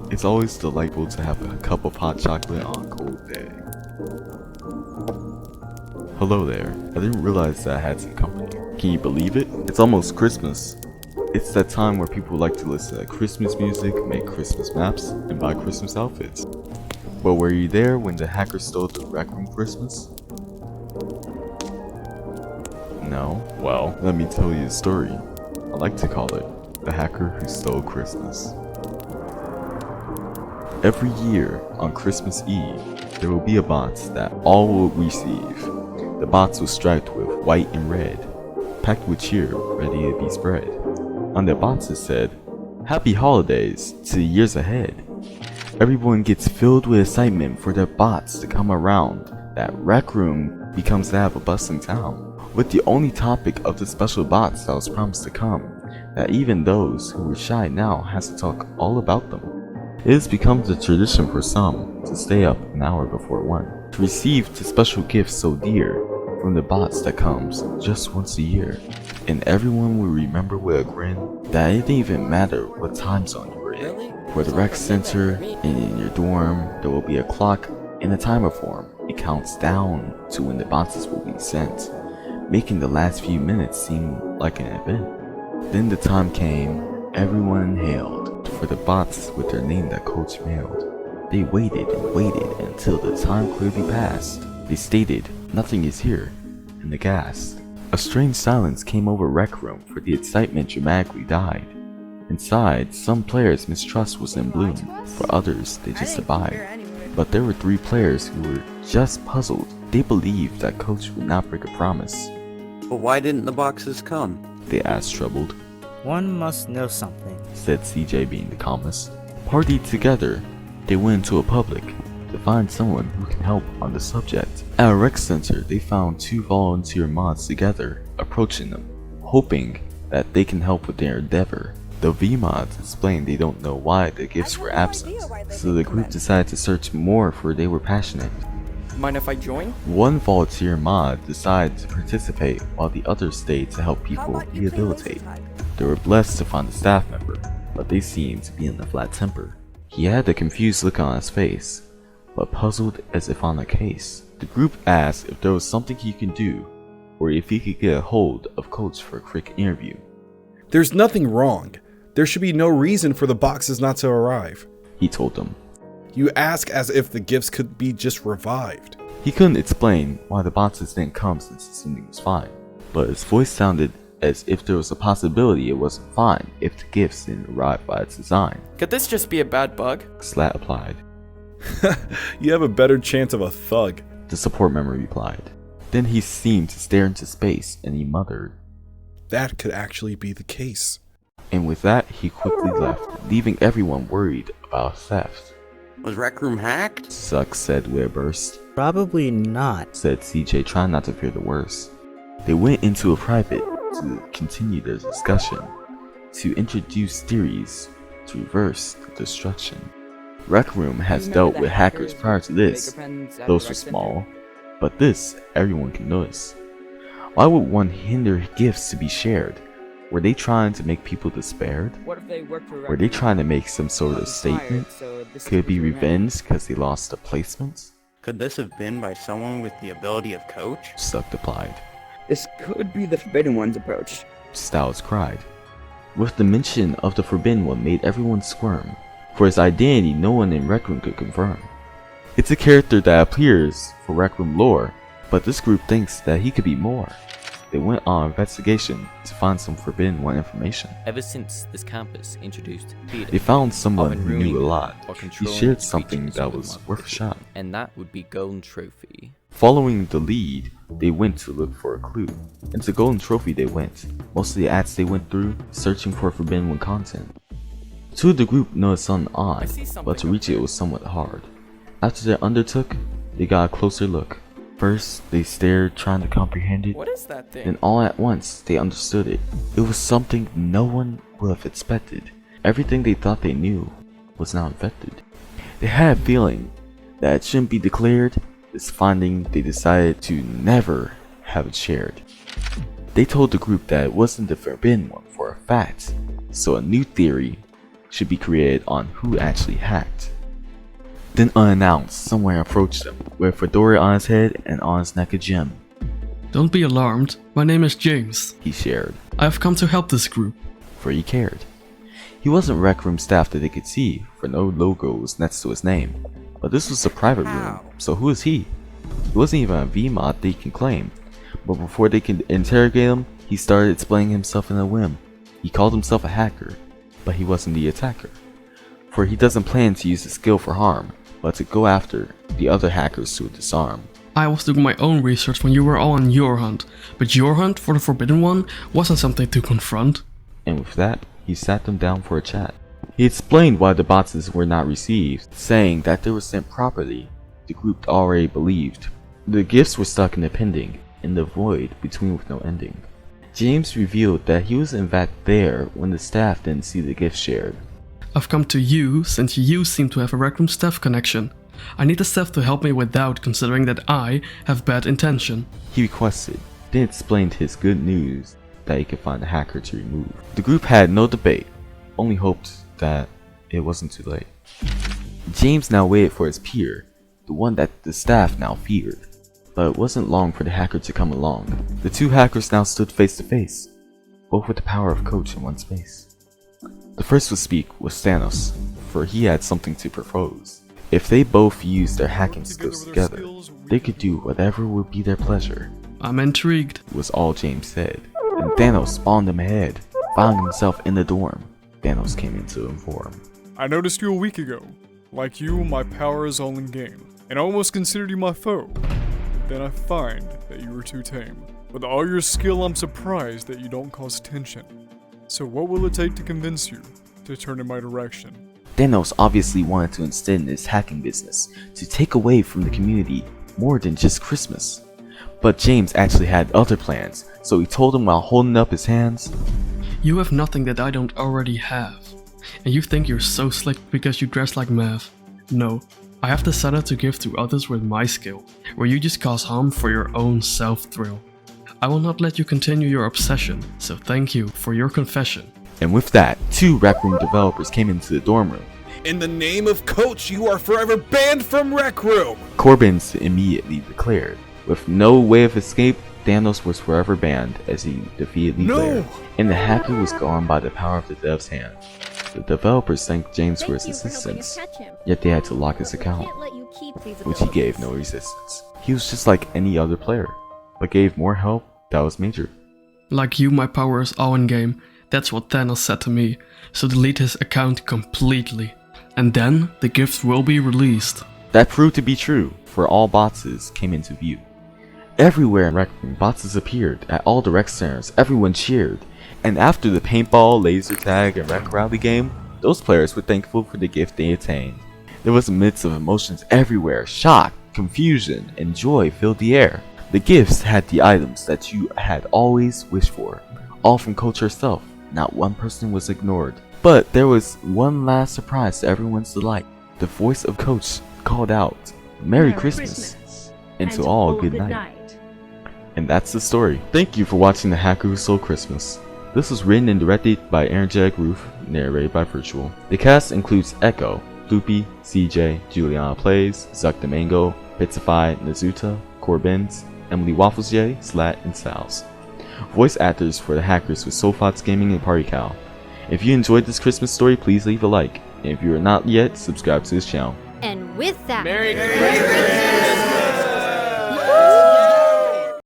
It's always delightful to have a cup of hot chocolate on a cold day. Hello there. I didn't realize that I had some company. Can you believe it? It's almost Christmas. It's that time where people like to listen to Christmas music, make Christmas maps, and buy Christmas outfits. But were you there when the hacker stole the Rec Room Christmas? No? Well, let me tell you a story. I like to call it The Hacker Who Stole Christmas. Every year on Christmas Eve, there will be a box that all will receive. The box was striped with white and red, packed with cheer, ready to be spread. On the box it said, "Happy Holidays to the years ahead." Everyone gets filled with excitement for their bots to come around. That Rec Room becomes to have a bustling town, with the only topic of the special bots that was promised to come, that even those who were shy now has to talk all about them. It has become the tradition for some to stay up an hour before 1 to receive the special gift so dear from the bots that comes just once a year. And everyone will remember with a grin that it didn't even matter what time zone you were in. For the rec center and in your dorm, there will be a clock in a timer form. It counts down to when the boxes will be sent, making the last few minutes seem like an event. Then the time came, everyone inhaled for the bots with their name that Coach mailed. They waited and waited until the time clearly passed. They stated, "Nothing is here," and aghast. A strange silence came over Rec Room, for the excitement dramatically died. Inside, some players' mistrust was in bloom, for others they just abide. But there were 3 players who were just puzzled. They believed that Coach would not break a promise. But why didn't the boxes come? They asked troubled. One must know something, said CJ being the calmest. Partied together, they went into a public to find someone who can help on the subject. At a rec center, they found 2 volunteer mods together, approaching them, hoping that they can help with their endeavor. The V-mods explained they don't know why the gifts were absent, so the group decided to search more, for they were passionate. Mind if I join? One volunteer mod decided to participate while the others stayed to help people rehabilitate. They were blessed to find a staff member, but they seemed to be in a flat temper. He had a confused look on his face, but puzzled as if on a case. The group asked if there was something he could do, or if he could get a hold of Coach for a quick interview. "There's nothing wrong. There should be no reason for the boxes not to arrive," he told them. "You ask as if the gifts could be just revived." He couldn't explain why the boxes didn't come since assuming was fine, but his voice sounded as if there was a possibility it wasn't fine if the gifts didn't arrive by its design. Could this just be a bad bug? Slat applied. "You have a better chance of a thug," the support member replied. Then he seemed to stare into space and he muttered, "That could actually be the case." And with that, he quickly left, leaving everyone worried about theft. Was Rec Room hacked? Suck said with a burst. Probably not, said CJ, trying not to fear the worst. They went into a private to continue their discussion, to introduce theories to reverse the destruction. Rec Room has dealt with hackers prior to this. Those were small, but this everyone can notice. Why would one hinder gifts to be shared? Were they trying to make people despaired? Were they trying to make some sort of statement? Could it be revenge because they lost a placement? Could this have been by someone with the ability of Coach? Suck replied. This could be the Forbidden One's approach. Styles cried. With the mention of the Forbidden One made everyone squirm. For his identity no one in Rec Room could confirm. It's a character that appears for Rec Room lore, but this group thinks that he could be more. They went on investigation to find some Forbidden One information. Ever since this campus introduced theater, they found someone who knew a lot. He controlling shared something that creatures was with worth a shot. and that would be Golden Trophy. Following the lead, they went to look for a clue. Into Golden Trophy they went. Most of the ads they went through, searching for Forbidden One content. 2 of the group noticed something odd, but to reach it was somewhat hard. After they undertook, they got a closer look. First, they stared, trying to comprehend it. What is that thing? Then all at once, they understood it. It was something no one would have expected. Everything they thought they knew was now infected. They had a feeling that it shouldn't be declared. This finding, they decided to never have it shared. They told the group that it wasn't the forbidden one for a fact, so a new theory should be created on who actually hacked. Then unannounced, someone approached them with a fedora on his head and on his neck a gem. Don't be alarmed, my name is James. He shared, I have come to help this group. for he cared. He wasn't Rec Room staff that they could see, for no logo was next to his name. But this was a private room, so who is he? He wasn't even a VMod they can claim. But before they could interrogate him, he started explaining himself in a whim. He called himself a hacker, but he wasn't the attacker. For he doesn't plan to use his skill for harm, but to go after the other hackers to disarm. I was doing my own research when you were all on your hunt, but your hunt for the Forbidden One wasn't something to confront. And with that, he sat them down for a chat. He explained why the boxes were not received, saying that they were sent properly. The group already believed. The gifts were stuck in the pending, in the void between with no ending. James revealed that he was in fact there when the staff didn't see the gifts shared. I've come to you since you seem to have a Rec Room staff connection. I need the staff to help me without considering that I have bad intention. He requested, then explained his good news that he could find a hacker to remove. The group had no debate, only hoped that it wasn't too late. James now waited for his peer, the one that the staff now feared. But it wasn't long for the hacker to come along. The two hackers now stood face to face, both with the power of Coach in one space. The first to speak was Thanos, for he had something to propose. If they both used their hacking skills together, they could do whatever would be their pleasure, I'm intrigued. was all James said. And Thanos spawned him ahead, finding himself in the dorm. Thanos came in to inform. I noticed you a week ago. Like you, my power is all in game, and I almost considered you my foe. Then I find that you were too tame. With all your skill, I'm surprised that you don't cause tension. So what will it take to convince you to turn in my direction? Thanos obviously wanted to instill in his hacking business to take away from the community more than just Christmas. But James actually had other plans, so he told him while holding up his hands, You have nothing that I don't already have. And you think you're so slick because you dress like Mav. No, I have decided to give to others with my skill, where you just cause harm for your own self-thrill. I will not let you continue your obsession, so thank you for your confession. and with that, two Rec Room developers came into the dorm room. In the name of Coach, you are forever banned from Rec Room! Corbin's immediately declared. With no way of escape, Thanos was forever banned as he defeated Blair, and the hacker was gone by the power of the dev's hand. The developers thanked James for his assistance, yet they had to lock his account, which he gave no resistance. He was just like any other player, but gave more help that was major. Like you, my power is all in game. That's what Thanos said to me, so delete his account completely. And then, the gifts will be released. That proved to be true, for all boxes came into view. Everywhere in Rec Room, boxes appeared. At all the rec centers, everyone cheered. And after the paintball, laser tag, and rec rally game, those players were thankful for the gift they attained. There was a mix of emotions everywhere. Shock, confusion, and joy filled the air. The gifts had the items that you had always wished for, all from Coach herself. Not one person was ignored. But there was one last surprise to everyone's delight. The voice of Coach called out, Merry Christmas, and to all good night. And that's the story. Thank you for watching The Hacker Who Stole Christmas. This was written and directed by Energetic Ruth, narrated by Virtual. The cast includes Echo, Loopy, CJ, Juliana Plays, Zuck the Mango, Pitsify, Nazuta, Corbins, Emily Waffles J, Slat, and Sals. Voice actors for the hackers with Soulfox Gaming and Party Cow. If you enjoyed this Christmas story, please leave a like. And if you are not yet, subscribe to this channel. And with that, Merry Christmas!